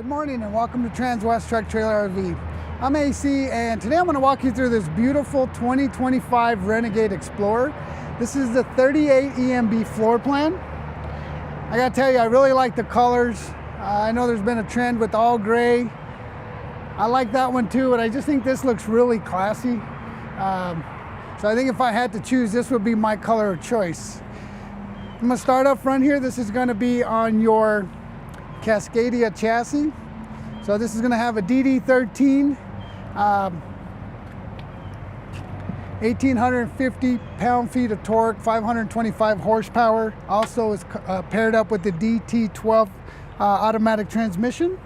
Good morning and welcome to Transwest Truck Trailer RV. I'm AC and today I'm going to walk you through this beautiful 2025 Renegade Explorer. This is the 38 EMB floor plan. I gotta tell you, I really like the colors. I know there's been a trend with all gray. I like that one too, but I just think this looks really classy. So I think if I had to choose, this would be my color of choice. I'm going to start up front here. This is going to be on your Cascadia chassis. So this is going to have a DD13, 1,850 pound-feet of torque, 525 horsepower. Also is paired up with the DT12 automatic transmission.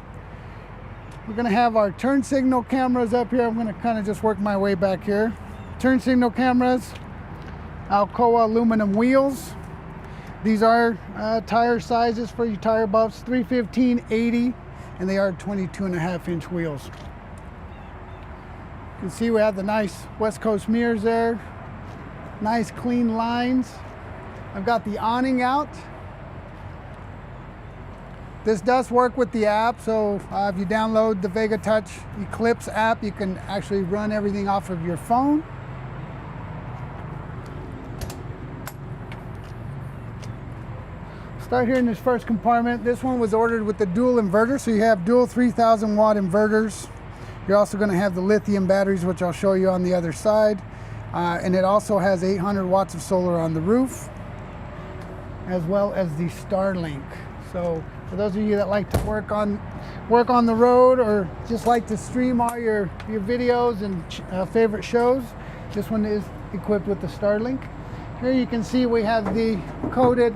We're going to have our turn signal cameras up here. I'm going to kind of just work my way back here. Turn signal cameras, Alcoa aluminum wheels. These are tire sizes for you tire buffs, 315, 80, and they are 22.5-inch wheels. You can see we have the nice West Coast mirrors there. Nice clean lines. I've got the awning out. This does work with the app, so if you download the Vega Touch Eclipse app, you can actually run everything off of your phone. Start here in this first compartment. This one was ordered with the dual inverter, so you have dual 3,000 watt inverters. You're also going to have the lithium batteries, which I'll show you on the other side. And it also has 800 watts of solar on the roof, as well as the Starlink. So for those of you that like to work on the road or just like to stream all your videos and favorite shows, this one is equipped with the Starlink. Here you can see we have the coated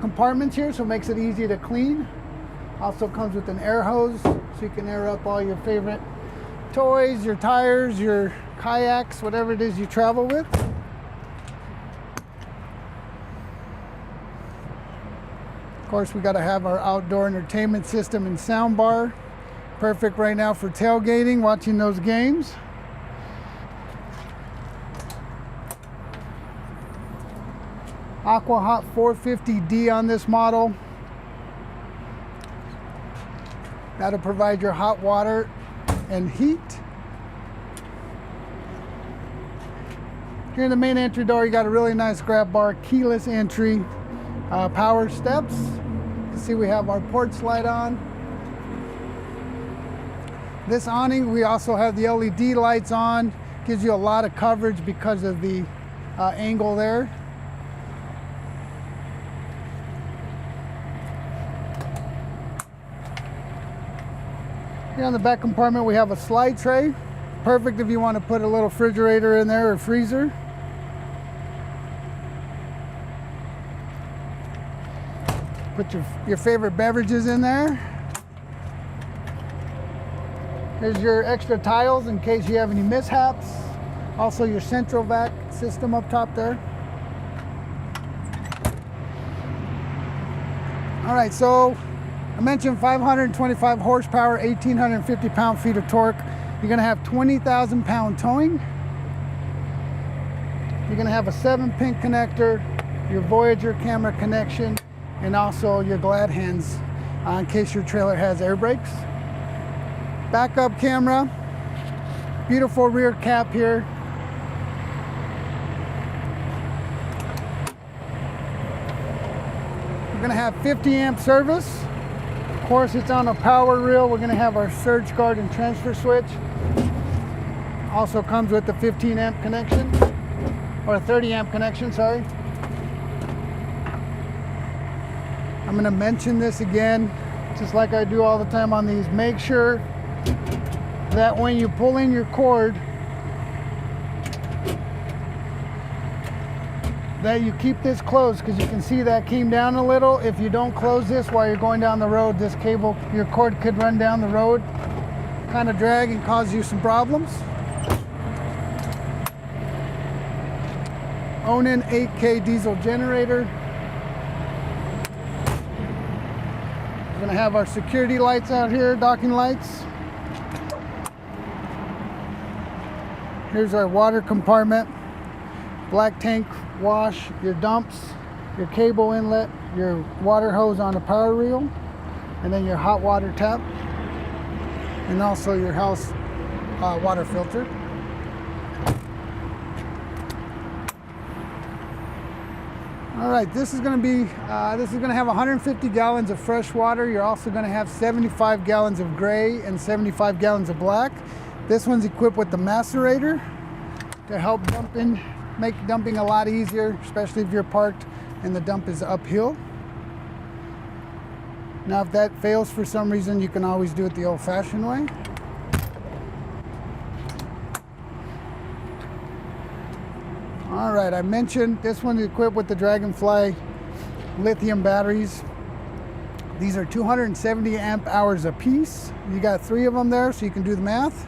compartments here, so it makes it easy to clean. Also comes with an air hose, so you can air up all your favorite toys, your tires, your kayaks, whatever it is you travel with. Of course, we got to have our outdoor entertainment system and sound bar. Perfect right now for tailgating, watching those games. Aqua Hot 450D on this model. That'll provide your hot water and heat. Here in the main entry door, you got a really nice grab bar, keyless entry, power steps. You can see we have our porch light on. This awning, we also have the LED lights on. Gives you a lot of coverage because of the angle there. Here on the back compartment, we have a slide tray. Perfect if you want to put a little refrigerator in there or freezer. Put your favorite beverages in there. Here's your extra tiles in case you have any mishaps. Also your central vac system up top there. All right, so I mentioned 525 horsepower, 1,850 pound-feet of torque. You're gonna have 20,000 pound towing. You're gonna have a 7-pin connector, your Voyager camera connection, and also your glad hands in case your trailer has air brakes. Backup camera, beautiful rear cap here. We're gonna have 50 amp service. Of course, it's on a power reel. We're going to have our surge guard and transfer switch. Also comes with the 15 amp connection, or a 30 amp connection, sorry. I'm going to mention this again, just like I do all the time on these. Make sure that when you pull in your cord, that you keep this closed, because you can see that came down a little. If you don't close this while you're going down the road, this cable, your cord could run down the road, kind of drag and cause you some problems. Onan 8K diesel generator. We're going to have our security lights out here, docking lights. Here's our water compartment. Black tank wash, your dumps, your cable inlet, your water hose on a power reel, and then your hot water tap. and also your house water filter. All right, this is going to have 150 gallons of fresh water. You're also going to have 75 gallons of gray and 75 gallons of black. This one's equipped with the macerator to help make dumping a lot easier, especially if you're parked and the dump is uphill. Now, if that fails for some reason, you can always do it the old-fashioned way. All right, I mentioned this one is equipped with the Dragonfly lithium batteries. These are 270 amp hours a piece. You got 3 of them there, so you can do the math.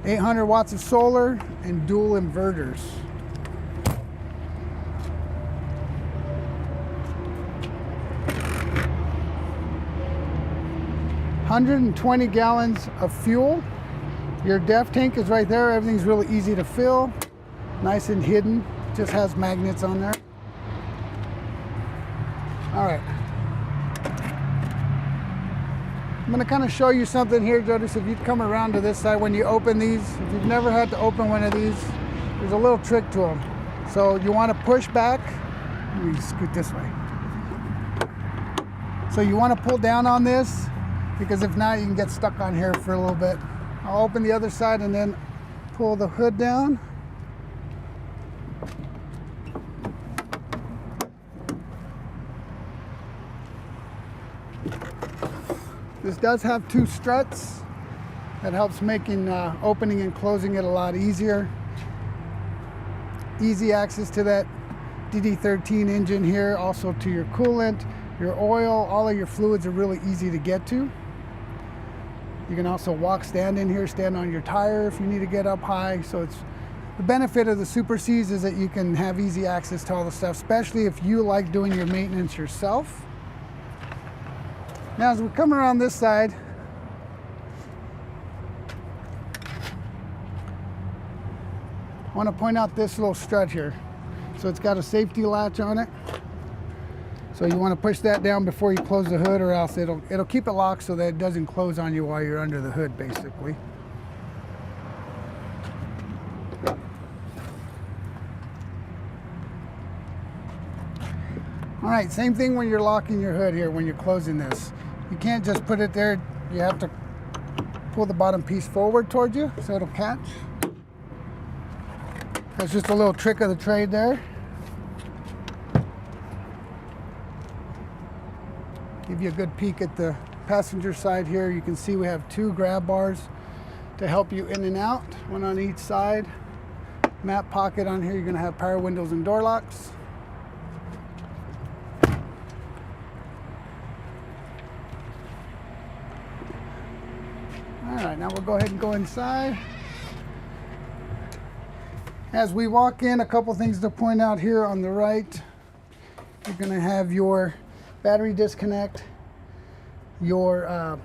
800 watts of solar and dual inverters. $120 gallons of fuel. Your def tank is right there. Everything's really easy to fill. Nice and hidden, just has magnets on there. All right. I'm gonna kind of show you something here, Jodis. If you'd come around to this side when you open these, if you've never had to open one of these, there's a little trick to them. So you wanna push back. Let me scoot this way. So you wanna pull down on this, because if not, you can get stuck on here for a little bit. I'll open the other side and then pull the hood down. This does have 2 struts. That helps making opening and closing it a lot easier. Easy access to that DD13 engine here, also to your coolant, your oil, all of your fluids are really easy to get to. You can also stand in here, stand on your tire if you need to get up high. So it's the benefit of the Super Cs is that you can have easy access to all the stuff, especially if you like doing your maintenance yourself. Now, as we come around this side, I want to point out this little strut here. So it's got a safety latch on it. So you want to push that down before you close the hood, or else it'll keep it locked so that it doesn't close on you while you're under the hood, basically. All right, same thing when you're locking your hood here, when you're closing this. You can't just put it there. You have to pull the bottom piece forward towards you so it'll catch. That's just a little trick of the trade there. Give you a good peek at the passenger side here. You can see we have 2 grab bars to help you in and out, one on each side. Map pocket on here. You're going to have power windows and door locks. All right, now we'll go ahead and go inside. As we walk in, a couple things to point out here on the right. You're going to have your battery disconnect, your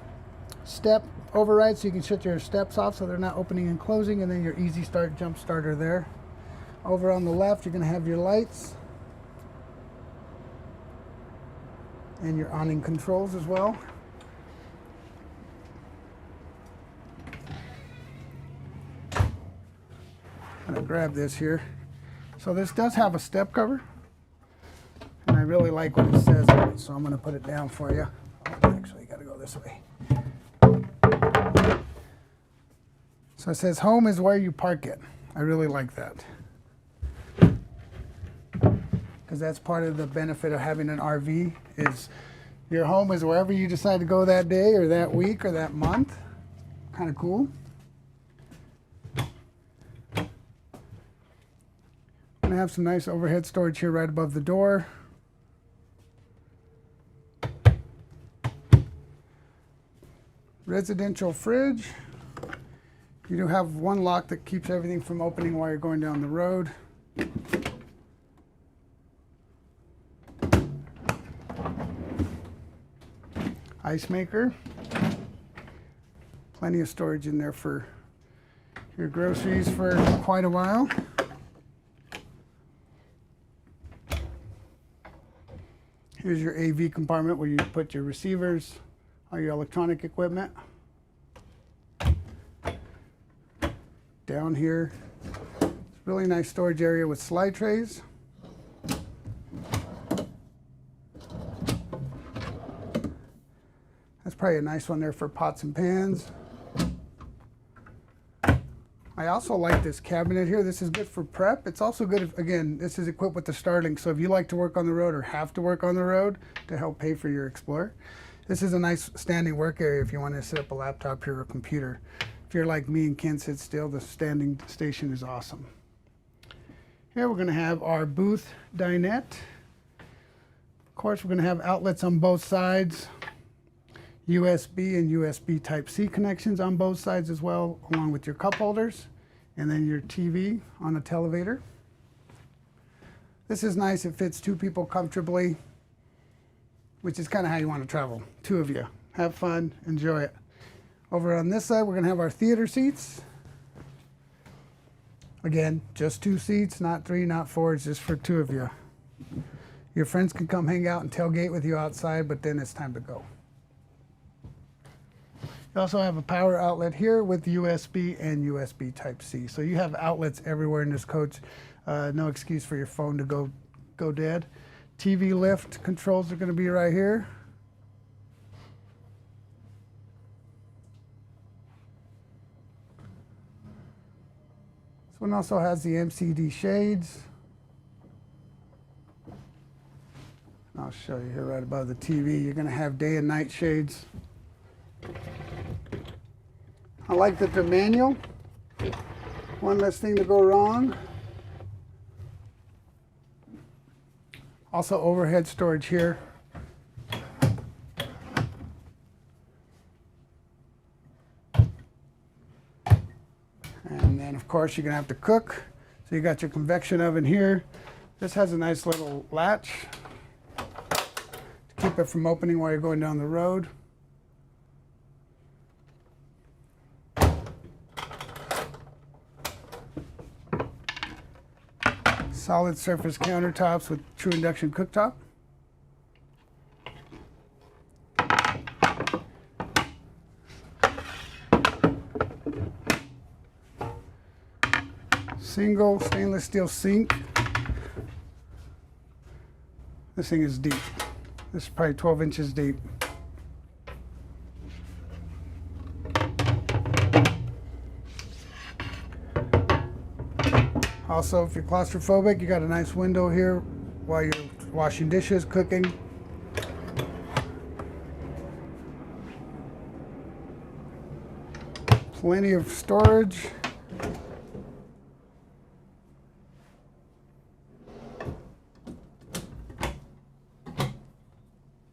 step override, so you can shut your steps off so they're not opening and closing, and then your easy start jump starter there. Over on the left, you're going to have your lights and your awning controls as well. I'm going to grab this here. So this does have a step cover, and I really like what it says on it, so I'm going to put it down for you. Actually, you got to go this way. So it says home is where you park it. I really like that, because that's part of the benefit of having an RV, is your home is wherever you decide to go that day or that week or that month. Kind of cool. I have some nice overhead storage here right above the door. Residential fridge. You do have one lock that keeps everything from opening while you're going down the road. Ice maker. Plenty of storage in there for your groceries for quite a while. Here's your AV compartment where you put your receivers, all your electronic equipment. down here. Really nice storage area with slide trays. That's probably a nice one there for pots and pans. I also like this cabinet here. This is good for prep. It's also good if, again, this is equipped with the Starlink, so if you like to work on the road or have to work on the road to help pay for your Explorer, this is a nice standing work area if you want to set up a laptop here or a computer. If you're like me and can't sit still, the standing station is awesome. Here we're going to have our booth dinette. Of course, we're going to have outlets on both sides. USB and USB Type-C connections on both sides as well, along with your cup holders, and then your TV on a televator. This is nice. It fits 2 people comfortably, which is kind of how you want to travel. 2 of you. Have fun. Enjoy it. Over on this side, we're going to have our theater seats. Again, just 2 seats, not 3, not 4. It's just for 2 of you. Your friends can come hang out and tailgate with you outside, but then it's time to go. You also have a power outlet here with USB and USB Type-C. So you have outlets everywhere in this coach. No excuse for your phone to go dead. TV lift controls are going to be right here. This one also has the MCD shades. I'll show you here right above the TV. You're going to have day and night shades. I like that they're manual. One less thing to go wrong. Also overhead storage here. And then of course you're gonna have to cook. So you got your convection oven here. This has a nice little latch to keep it from opening while you're going down the road. Solid surface countertops with true induction cooktop. Single stainless steel sink. This thing is deep. This is probably 12 inches deep. Also, if you're claustrophobic, you got a nice window here while you're washing dishes, cooking. Plenty of storage.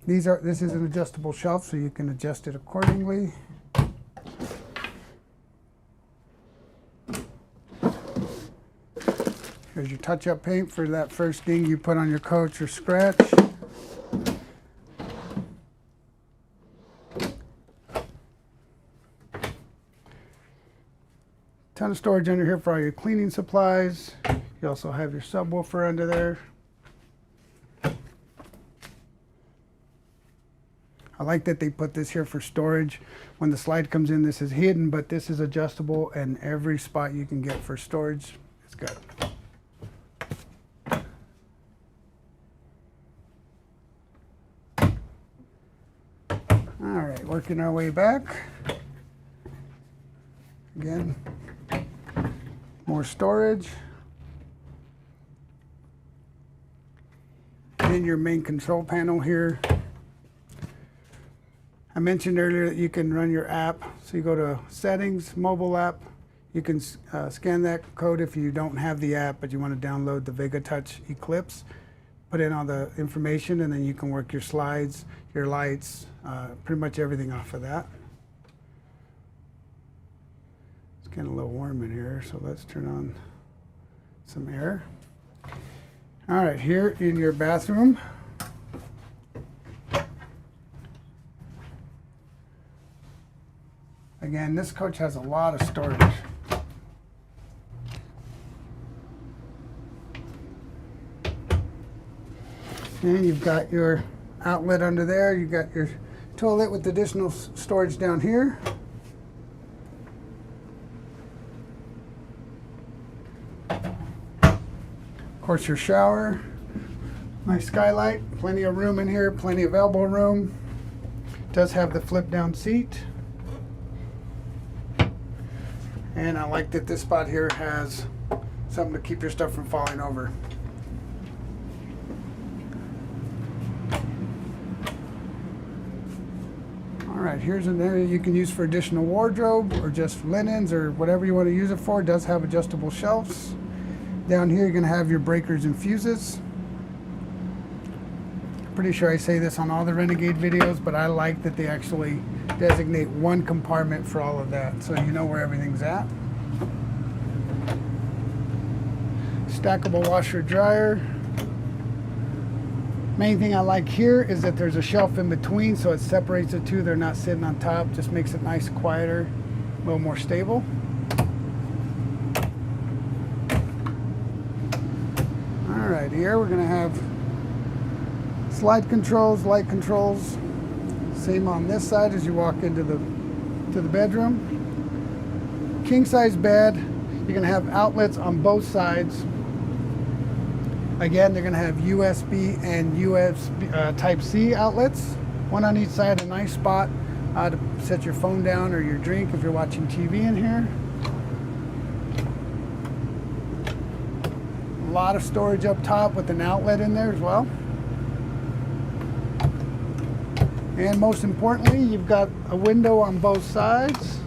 This is an adjustable shelf, so you can adjust it accordingly. Here's your touch-up paint for that first ding you put on your coach or scratch. Ton of storage under here for all your cleaning supplies. You also have your subwoofer under there. I like that they put this here for storage. When the slide comes in, this is hidden, but this is adjustable, and every spot you can get for storage is good. All right, working our way back. Again, more storage. And your main control panel here. I mentioned earlier that you can run your app. So you go to settings, mobile app. You can scan that code if you don't have the app, but you want to download the Vega Touch Eclipse. Put in all the information, and then you can work your slides, your lights, pretty much everything off of that. It's getting a little warm in here, so let's turn on some air. All right, here in your bathroom. Again, this coach has a lot of storage. And you've got your outlet under there. You've got your toilet with additional storage down here. course, your shower, nice skylight, plenty of room in here, plenty of elbow room. Does have the flip down seat. And I like that this spot here has something to keep your stuff from falling over. All right, here's an area you can use for additional wardrobe or just linens or whatever you want to use it for. It does have adjustable shelves. Down here, you're going to have your breakers and fuses. Pretty sure I say this on all the Renegade videos, but I like that they actually designate one compartment for all of that, so you know where everything's at. Stackable washer dryer. Main thing I like here is that there's a shelf in between, so it separates the two. They're not sitting on top, just makes it nice, quieter, a little more stable. All right, here we're gonna have slide controls, light controls. Same on this side as you walk into the bedroom. King size bed. You're gonna have outlets on both sides. Again, they're gonna have USB and USB Type-C outlets, one on each side, a nice spot to set your phone down or your drink if you're watching TV in here. A lot of storage up top with an outlet in there as well. And most importantly, you've got a window on both sides,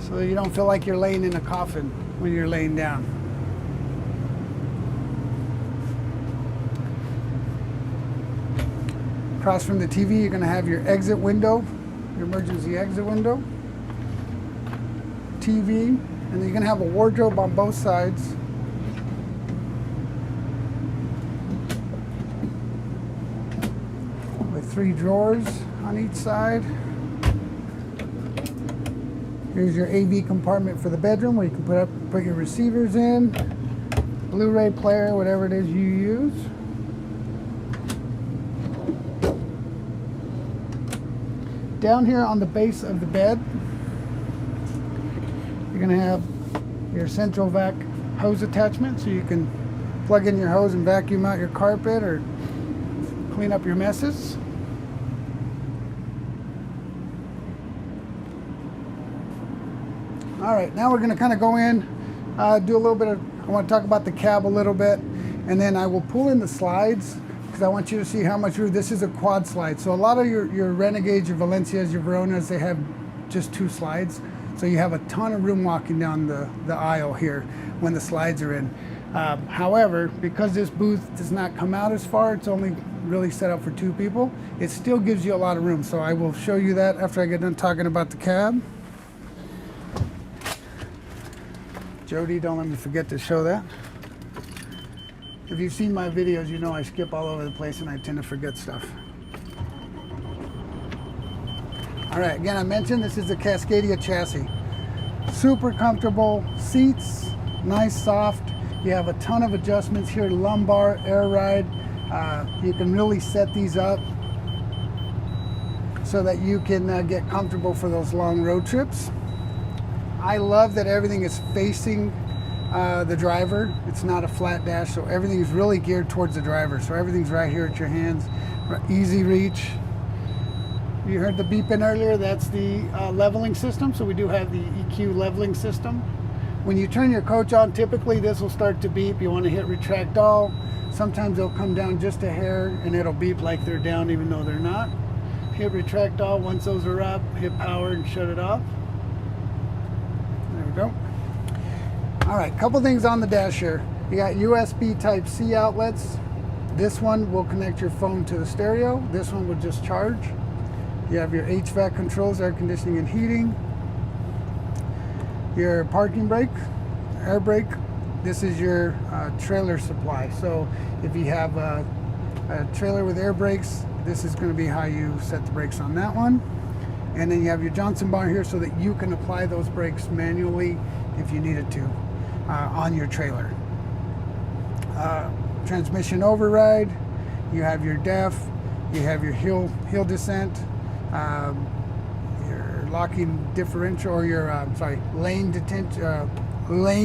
so you don't feel like you're laying in a coffin when you're laying down. Across from the TV, you're going to have your exit window, your emergency exit window, TV, and then you're going to have a wardrobe on both sides. With 3 drawers on each side. Here's your AV compartment for the bedroom where you can put your receivers in, Blu-ray player, whatever it is you use. Down here on the base of the bed, you're going to have your central vac hose attachment, so you can plug in your hose and vacuum out your carpet or clean up your messes. All right, now we're going to kind of go in, do a little bit of, I want to talk about the cab a little bit, and then I will pull in the slides because I want you to see how much room. This is a quad slide. So a lot of your Renegades, your Valencias, your Veronas, they have just 2 slides. So you have a ton of room walking down the aisle here when the slides are in. However, because this booth does not come out as far, it's only really set up for 2 people, it still gives you a lot of room. So I will show you that after I get done talking about the cab. Jody, don't let me forget to show that. If you've seen my videos, you know I skip all over the place and I tend to forget stuff. All right, again, I mentioned this is a Cascadia chassis. Super comfortable seats, nice, soft. You have a ton of adjustments here, lumbar, air ride. You can really set these up so that you can get comfortable for those long road trips. I love that everything is facing the driver. It's not a flat dash, so everything is really geared towards the driver. So everything's right here at your hands, easy reach. You heard the beeping earlier, that's the leveling system. So we do have the EQ leveling system. When you turn your coach on, typically this will start to beep. You want to hit retract all. Sometimes they'll come down just a hair and it'll beep like they're down even though they're not. Hit retract all. Once those are up, hit power and shut it off. There we go. All right, couple things on the dash here. You got USB Type-C outlets. This one will connect your phone to the stereo. This one will just charge. You have your HVAC controls, air conditioning and heating. Your parking brake, air brake. This is your trailer supply. So if you have a trailer with air brakes, this is going to be how you set the brakes on that one. And then you have your Johnson bar here so that you can apply those brakes manually if you needed to on your trailer. Transmission override. You have your DEF. You have your hill descent. Your locking differential, or your lane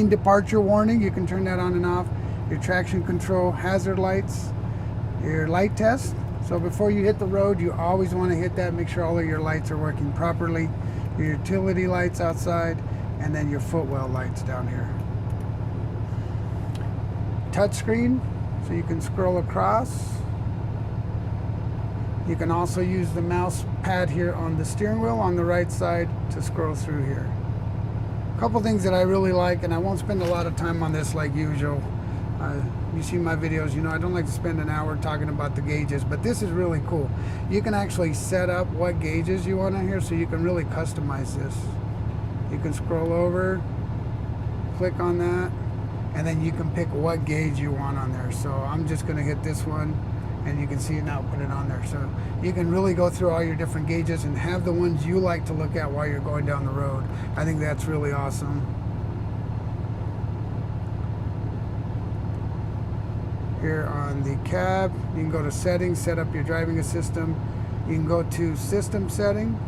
departure warning. You can turn that on and off. your traction control, hazard lights, your light test. So before you hit the road, you always want to hit that, make sure all of your lights are working properly. Your utility lights outside, and then your footwell lights down here. Touch screen, so you can scroll across. You can also use the mouse pad here on the steering wheel on the right side to scroll through here. A couple things that I really like, and I won't spend a lot of time on this like usual. You see my videos, you know I don't like to spend an hour talking about the gauges, but this is really cool. You can actually set up what gauges you want on here, so you can really customize this. You can scroll over, click on that, and then you can pick what gauge you want on there. So I'm just going to hit this one, and you can see it now, put it on there. So you can really go through all your different gauges and have the ones you like to look at while you're going down the road. I think that's really awesome. Here on the cab, you can go to settings, set up your driving assistant. You can go to system setting.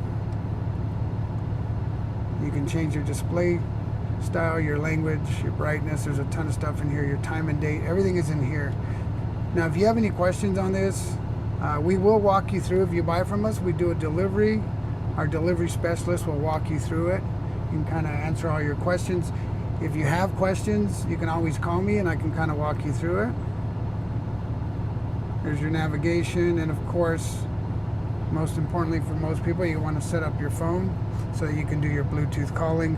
You can change your display style, your language, your brightness. There's a ton of stuff in here, your time and date, everything is in here. Now if you have any questions on this, we will walk you through. If you buy from us, we do a delivery. Our delivery specialist will walk you through it. You can kind of answer all your questions. If you have questions, you can always call me and I can kind of walk you through it. There's your navigation, and of course, most importantly for most people, you want to set up your phone so that you can do your Bluetooth calling.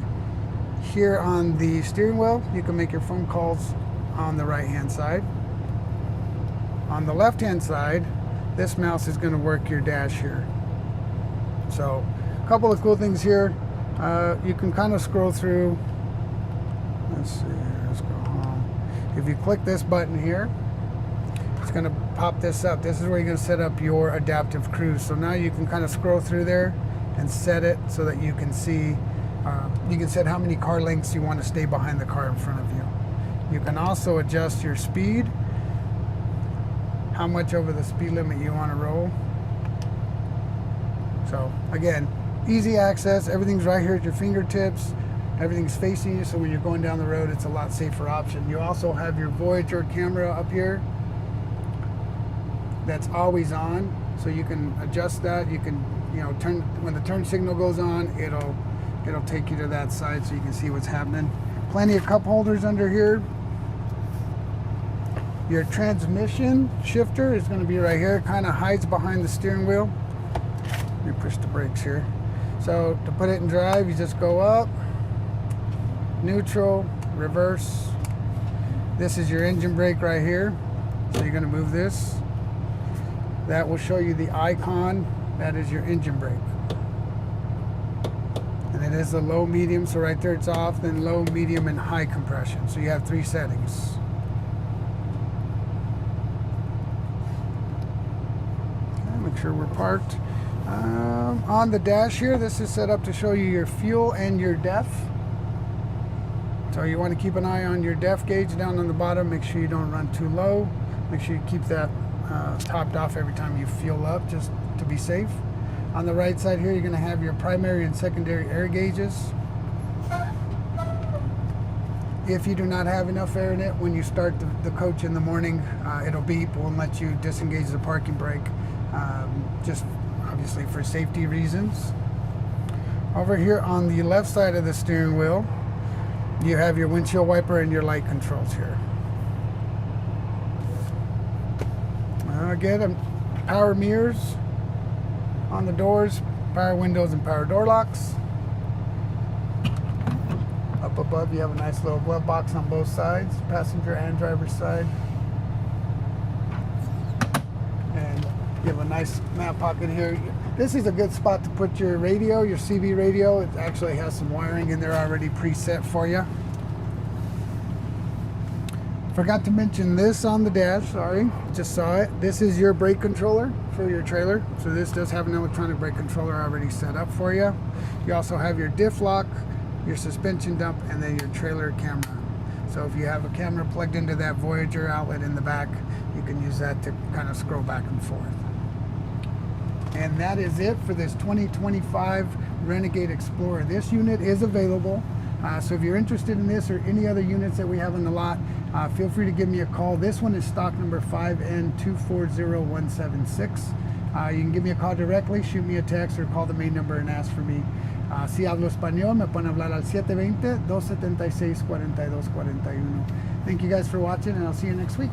Here on the steering wheel, you can make your phone calls on the right hand side. On the left hand side, this mouse is going to work your dash here. So a couple of cool things here. You can kind of scroll through. Let's see here, let's go home. If you click this button here, it's going to pop this up. This is where you're going to set up your adaptive cruise. So now you can kind of scroll through there and set it so that you can see, you can set how many car lengths you want to stay behind the car in front of you. You can also adjust your speed, how much over the speed limit you want to roll. So again, easy access, everything's right here at your fingertips, everything's facing you, so when you're going down the road, it's a lot safer option. You also have your Voyager camera up here that's always on, so you can adjust that. You can, you know, turn when the turn signal goes on, it'll take you to that side so you can see what's happening. Plenty of cup holders under here. Your transmission shifter is going to be right here. It kind of hides behind the steering wheel. Let me push the brakes here. So to put it in drive, you just go up, neutral, reverse. This is your engine brake right here. So you're going to move this. That will show you the icon. That is your engine brake. And it is a low, medium, so right there it's off, then low, medium, and high compression. So you have 3 settings. Okay, make sure we're parked. On the dash here, this is set up to show you your fuel and your def. So you want to keep an eye on your def gauge down on the bottom. Make sure you don't run too low. Make sure you keep that topped off every time you fuel up, just to be safe. On the right side here, you're going to have your primary and secondary air gauges. If you do not have enough air in it, when you start the coach in the morning, it'll beep, won't let you disengage the parking brake, just obviously for safety reasons. Over here on the left side of the steering wheel, you have your windshield wiper and your light controls here. Again, power mirrors on the doors, power windows, and power door locks. Up above, you have a nice little glove box on both sides, passenger and driver's side. And you have a nice map pocket here. This is a good spot to put your radio, your CB radio. It actually has some wiring in there already preset for you. Forgot to mention this on the dash, sorry, just saw it. This is your brake controller for your trailer. So this does have an electronic brake controller already set up for you. You also have your diff lock, your suspension dump, and then your trailer camera. So if you have a camera plugged into that Voyager outlet in the back, you can use that to kind of scroll back and forth. And that is it for this 2025 Renegade Explorer. This unit is available So if you're interested in this or any other units that we have on the lot, feel free to give me a call. This one is stock number 5N240176. You can give me a call directly, shoot me a text, or call the main number and ask for me. Si hablo español, me pueden hablar al 720-276-4241. Thank you guys for watching, and I'll see you next week.